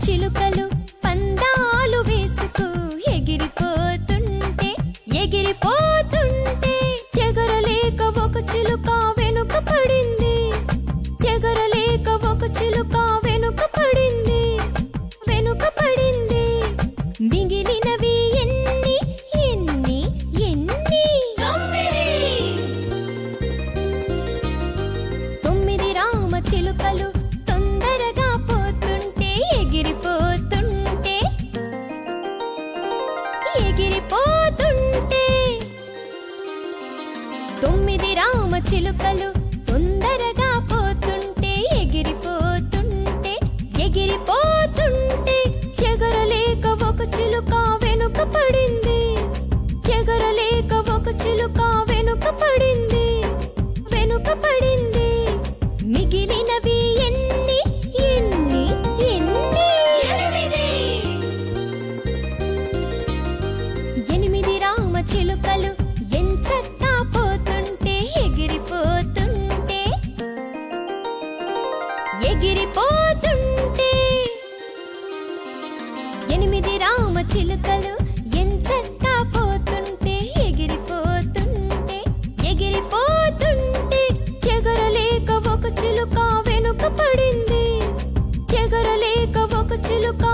చిలుకలు పందాలు వేసుకు ఎగిరిపోతుంటే ఎగరలేక ఒక చిలుక వెనుక పడింది. ఎగరలేక ఒక చిలుక వెనుక పడింది. మిగిలినవి ఎన్ని ఎన్ని ఎన్ని 9 రామ చిలుకలు తొందరగా పోతుంటే ఎగిరిపోతుంటే 9 రామ చిలుకలు తొందరగా పోతుంటే ఎగిరిపోతుంటే ఎగరలేక ఒక చిలుక వెనుక పడింది. ఎగరలేక ఒక చిలుక వెనుక పడింది. మిగిలినవి ఎన్ని ఎన్ని ఎన్ని 8 రామ చిలుకలు ఎంచక్కా పోతుంటే ఎగిరిపోతుంటే 8 రామ చిలుకలు ఎంచక్కా పోతుంటే ఎగిరిపోతుంటే ఎగరలేక ఒక చిలుక వెనుక పడింది. ఎగరలేక ఒక చిలుక